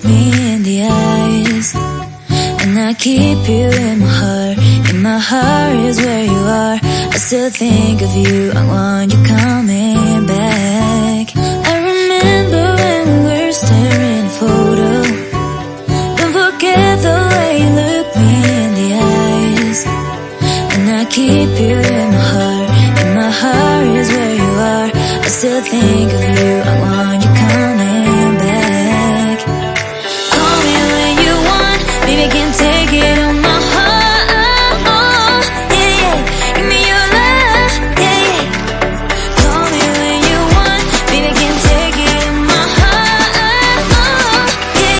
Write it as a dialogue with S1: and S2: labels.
S1: look me in the eyes, and I keep you in my heart. In my heart is where you are. I still think of you, I want you coming back. I remember when we were staring forward